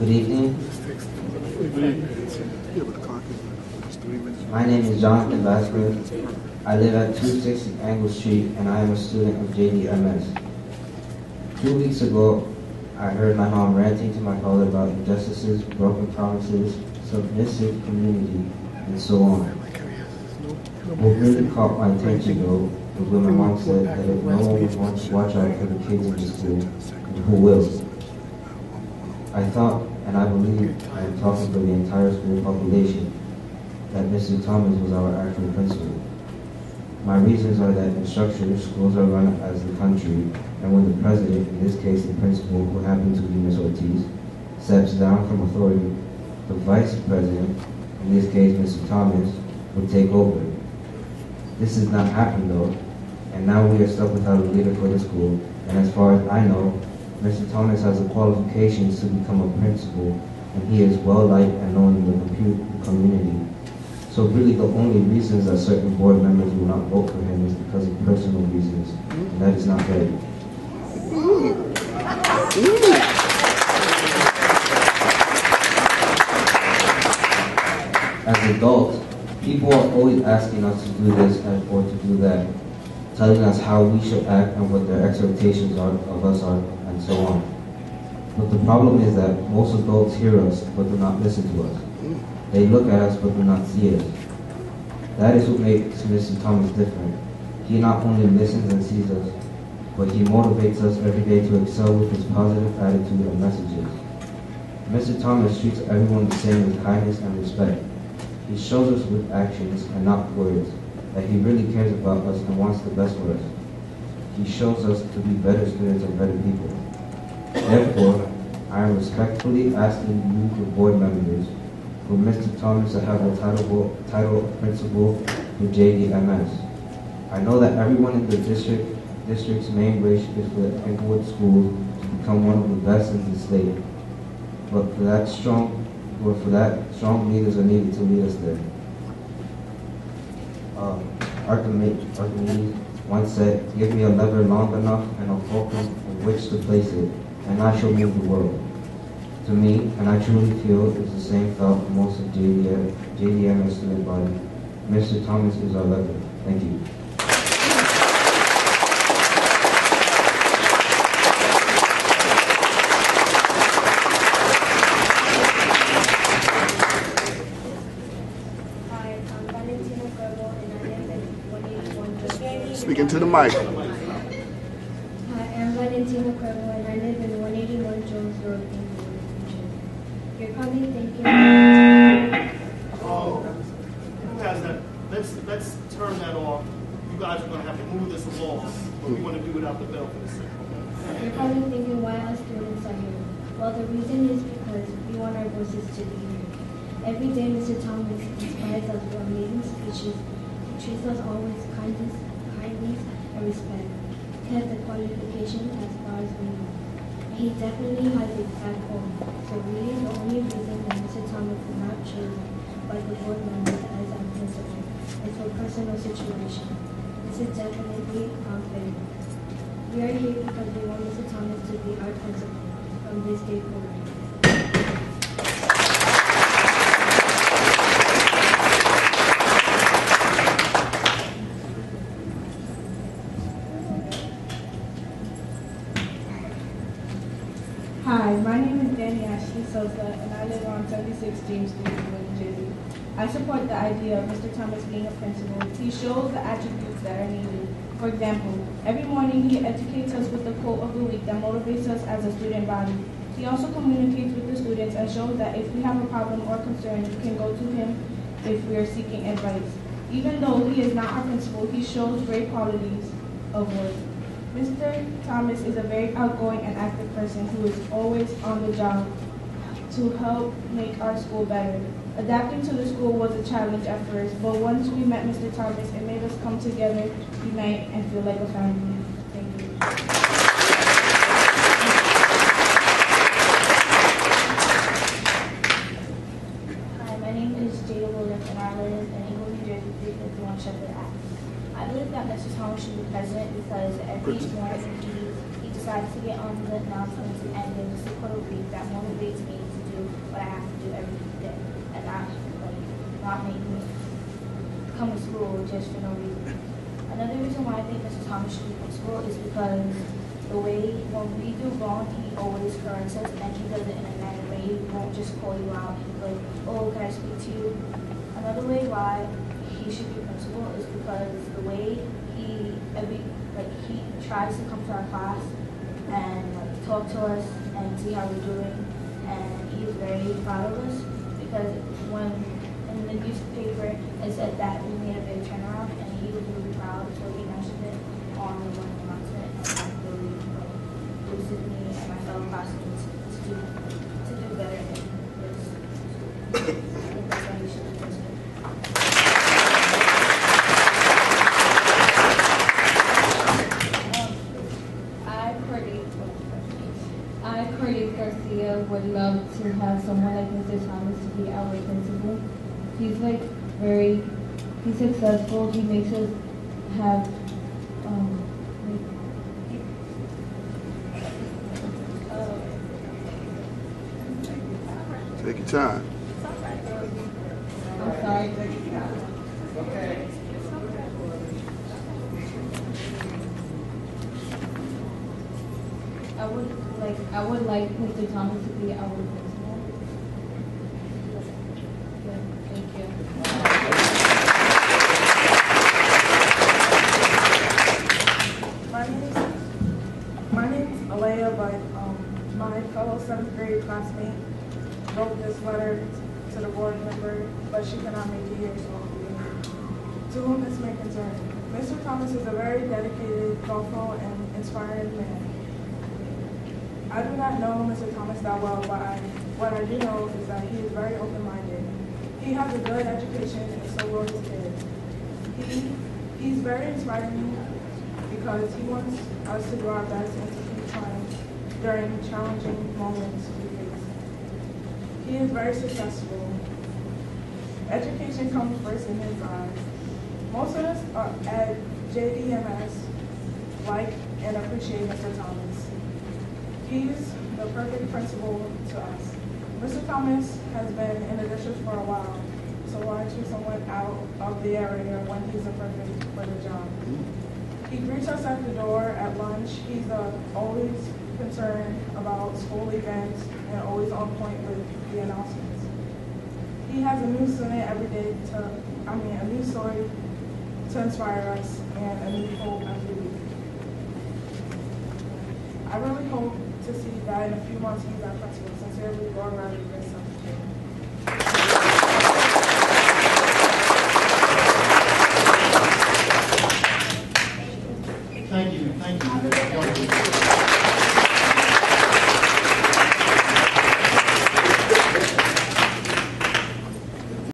Good evening. My name is Jonathan Vasquez. I live at 260 Englewood Street, and I am a student of JDMS. 2 weeks ago, I heard my mom ranting to my father about injustices, broken promises, submissive community, and so on. What really caught my attention, though, was when my mom said that if no one would want to watch out for the kids in the school, then who will? I thought, and I believe I am talking for the entire school population, that Mr. Thomas was our actual principal. My reasons are that in structure, schools are run as the country, and when the president, in this case the principal, who happens to be Ms. Ortiz, steps down from authority, the vice president, in this case Mr. Thomas, would take over. This has not happened though, and now we are stuck without a leader for the school, and as far as I know, Mr. Thomas has the qualifications to become a principal, and he is well-liked and known in the community. So really the only reasons that certain board members will not vote for him is because of personal reasons, and that is not fair. As adults, people are always asking us to do this or to do that, telling us how we should act and what their expectations of us are, and so on. But the problem is that most adults hear us but do not listen to us. They look at us but do not see us. That is what makes Mr. Thomas different. He not only listens and sees us, but he motivates us every day to excel with his positive attitude and messages. Mr. Thomas treats everyone the same with kindness and respect. He shows us with actions and not words that he really cares about us and wants the best for us. He shows us to be better students and better people. Therefore, I am respectfully asking you, the board members, for Mr. Thomas to have the title of principal for JDMS. I know that everyone in the district's main wish is for the Englewood schools to become one of the best in the state. But for that, strong leaders are needed to lead us there. Archimedes once said, "Give me a lever long enough and a fulcrum in which to place it, and I shall move the world." To me, and I truly feel it's the same felt for most of JDMS student body. Mr. Thomas is our lever. Thank you. Speaking to the mic. Hi, I'm Valentina Cuervo and I live in 181 Jones Road, Englewood, New Jersey. You're probably thinking... Oh, who has that? Let's turn that off. You guys are going to have to move this along, but we want to do without the bell for this second. You're probably thinking why our students are here. Well, the reason is because we want our voices to be heard. Every day, Mr. Thomas inspires us with amazing speeches. He treats us always kindness and respect. He has the qualification as far as we know. He definitely has a backbone. So really the only reason that Mr. Thomas is not chosen by the board members as our principal is for personal situation. This is definitely unfair. We are here because we want Mr. Thomas to be our principal from this day forward. Hi, my name is Danny Ashley Sosa, and I live on 76 James Street, New Jersey. I support the idea of Mr. Thomas being a principal. He shows the attributes that are needed. For example, every morning he educates us with the quote of the week that motivates us as a student body. He also communicates with the students and shows that if we have a problem or concern, we can go to him if we are seeking advice. Even though he is not our principal, he shows great qualities of work. Mr. Thomas is a very outgoing and active person who is always on the job to help make our school better. Adapting to the school was a challenge at first, but once we met Mr. Thomas, it made us come together, unite, and feel like a family. Thank you. Hi, my name is Jada Williams, and I live in Englewood, New Jersey, 351 Shepherd Ave. I believe that Mr. Thomas should be president because every morning he decides to get on the announcements and gives us a quote of the week that motivates me to do do what I have to do every day, and not make me come to school just for no reason. Another reason why I think Mr. Thomas should be principal is because the way when we do wrong, he always corrects us, and he does it in a nice way. He won't just call you out and be like, oh, can I speak to you? Another way why he should be principal is because the way he tries to come to our class and talk to us and see how we're doing, and he is very proud of us because when in the newspaper it said that we made a big turnaround, and he was really proud, so he mentioned it on the morning announcement, and that really boosted me and my fellow classmates to do better in this school. I think that's why he should be principal. Garcia would love to have someone like Mr. Thomas to be our principal. He's he's successful. He makes us have, Take your time. I'm sorry. Okay. I would like Mr. Thomas to be our principal. Yeah, thank you. My name's Alea, but my fellow 7th grade classmate wrote this letter to the board member, but she cannot make it here, so to whom this may concern. Mr. Thomas is a very dedicated, thoughtful, and inspiring man. I do not know Mr. Thomas that well, but what I do know is that he is very open-minded. He has a good education, and so will his kids. He's very inspiring because he wants us to do our best and to keep trying during challenging moments we face. He is very successful. Education comes first in his eyes. Most of us at JDMS like and appreciate Mr. Thomas. He's the perfect principal to us. Mr. Thomas has been in the district for a while, so why choose someone out of the area when he's the perfect for the job? He greets us at the door at lunch. He's always concerned about school events and always on point with the announcements. He has a new student every day a new story to inspire us and a new hope every week. I really hope to see that in a few months he's our principal. Sincerely, Laura Riley.